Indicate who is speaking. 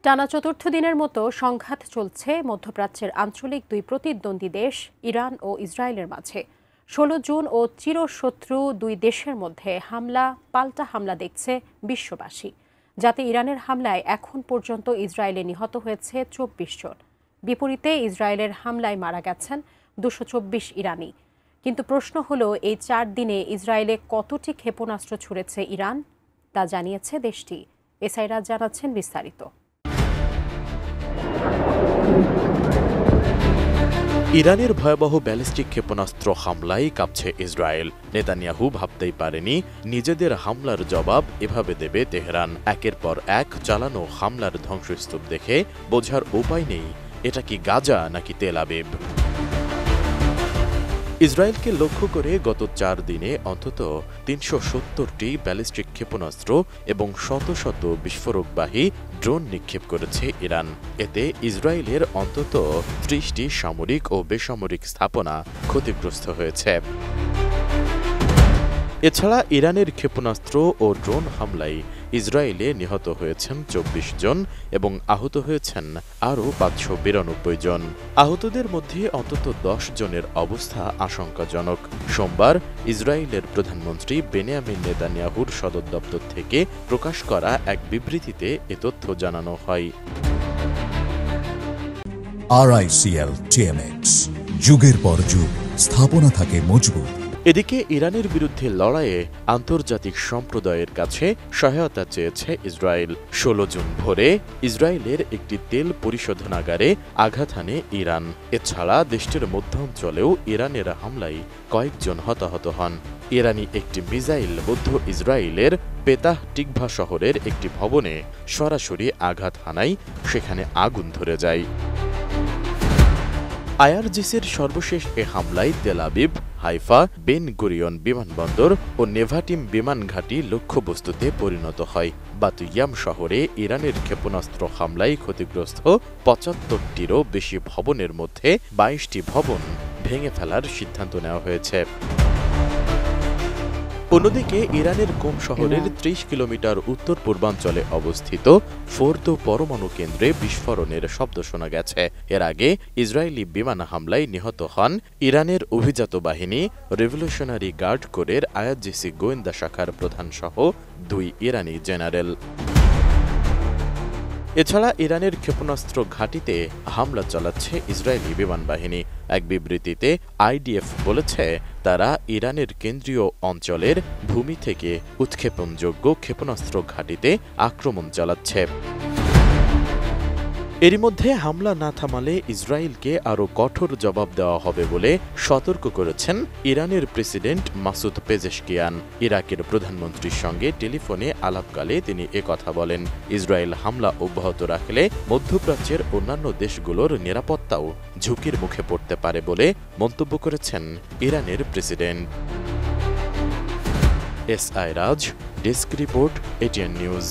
Speaker 1: টানা চতুর্থ দিনের মতো সংঘাত চলছে মধ্যপ্রাচ্যের আঞ্চলিক দুই প্রতিদ্বন্দ্বী দেশ ইরান ও ইসরায়েলের মাঝে। ১৬ জুন ও চিরশত্রু দুই দেশের মধ্যে পাল্টা হামলা দেখছে বিশ্ববাসী, যাতে ইরানের হামলায় এখন পর্যন্ত ইসরায়েলে নিহত হয়েছে ২৪ জন। বিপরীতে ইসরায়েলের হামলায় মারা গেছেন ২২৪ ইরানি। কিন্তু প্রশ্ন হলো, এই ৪ দিনে ইসরায়েলে কতটি ক্ষেপণাস্ত্র ছুড়েছে ইরান, তা জানিয়েছে দেশটি। এসআই রাজ জানাচ্ছেন বিস্তারিত।
Speaker 2: ইরানের ভয়াবহ ব্যালিস্টিক ক্ষেপণাস্ত্র হামলায় কাঁপছে ইসরায়েল। নেতানিয়াহু ভাবতেই পারেনি নিজেদের হামলার জবাব এভাবে দেবে তেহরান। একের পর এক চালানো হামলার ধ্বংসস্তূপ দেখে বোঝার উপায় নেই এটা কি গাজা নাকি তেল আবিব। ইসরায়েলকে লক্ষ্য করে গত ৪ দিনে অন্তত ৩৭০টি ব্যালিস্টিক ক্ষেপণাস্ত্র এবং শত শত বিস্ফোরকবাহী ড্রোন নিক্ষেপ করেছে ইরান। এতে ইসরায়েলের অন্তত ৩০টি সামরিক ও বেসামরিক স্থাপনা ক্ষতিগ্রস্ত হয়েছে। এছাড়া ইরানের ক্ষেপণাস্ত্র ও ড্রোন হামলায় ইসরায়েলে নিহত হয়েছেন ২৪ জন এবং আহত হয়েছেন আরও ৫৯২ জন। আহতদের মধ্যে অন্তত ১০ জনের অবস্থা আশঙ্কাজনক। সোমবার ইসরায়েলের প্রধানমন্ত্রী বেনিয়ামিন নেতানিয়াহুর সদর দপ্তর থেকে প্রকাশ করা এক বিবৃতিতে এ তথ্য জানানো হয়।
Speaker 3: RICL TMX, যুগের পর যুগ স্থাপনা থাকে মজবুত।
Speaker 2: এদিকে ইরানের বিরুদ্ধে লড়াইয়ে আন্তর্জাতিক সম্প্রদায়ের কাছে সহায়তা চেয়েছে ইসরায়েল। ১৬ জুন ভোরে ইসরায়েলের একটি তেল পরিশোধনাগারে আঘাত হানে ইরান। এছাড়া দেশটির মধ্যাঞ্চলেও ইরানের হামলায় কয়েকজন হতাহত হন। ইরানি একটি মিসাইল মধ্য ইসরায়েলের পেতাহ টিকভা শহরের একটি ভবনে সরাসরি আঘাত হানায় সেখানে আগুন ধরে যায়। আইআরজিসির সর্বশেষ এ হামলায় Tel Aviv, Haifa, Ben Gurion বিমানবন্দর ও নেভাটিম বিমান ঘাঁটি লক্ষ্যবস্তুতে পরিণত হয়। বাতুইয়াম শহরে ইরানের ক্ষেপণাস্ত্র হামলায় ক্ষতিগ্রস্ত ৭৫টিরও বেশি ভবনের মধ্যে ২২টি ভবন ভেঙে ফেলার সিদ্ধান্ত নেওয়া হয়েছে। অন্যদিকে ইরানের কোম শহরের ৩০ কিলোমিটার উত্তর পূর্বাঞ্চলে অবস্থিত ফোর্দো পরমাণু কেন্দ্রে বিস্ফোরণের শব্দ শোনা গেছে। এর আগে ইসরায়েলি বিমান হামলায় নিহত হন ইরানের অভিজাত বাহিনী রেভলিউশনারি গার্ড কোরের আইআরজিসি গোয়েন্দা শাখার প্রধান সহ ২ ইরানি জেনারেল। এছাড়া ইরানের ক্ষেপণাস্ত্র ঘাঁটিতে হামলা চালাচ্ছে ইসরায়েলি বিমান বাহিনী। এক বিবৃতিতে আইডিএফ বলেছে, তারা ইরানের কেন্দ্রীয় অঞ্চলের ভূমি থেকে উৎক্ষেপণযোগ্য ক্ষেপণাস্ত্র ঘাঁটিতে আক্রমণ চালাচ্ছে। এরই মধ্যে হামলা না থামালে ইসরায়েলকে আরও কঠোর জবাব দেওয়া হবে বলে সতর্ক করেছেন ইরানের প্রেসিডেন্ট মাসুদ পেজেশকিয়ান। ইরাকের প্রধানমন্ত্রীর সঙ্গে টেলিফোনে আলাপকালে তিনি একথা বলেন। ইসরায়েল হামলা অব্যাহত রাখলে মধ্যপ্রাচ্যের অন্যান্য দেশগুলোর নিরাপত্তাও ঝুঁকির মুখে পড়তে পারে বলে মন্তব্য করেছেন ইরানের প্রেসিডেন্ট। এসআই রাজ, ডেস্ক রিপোর্ট, এটিএন নিউজ।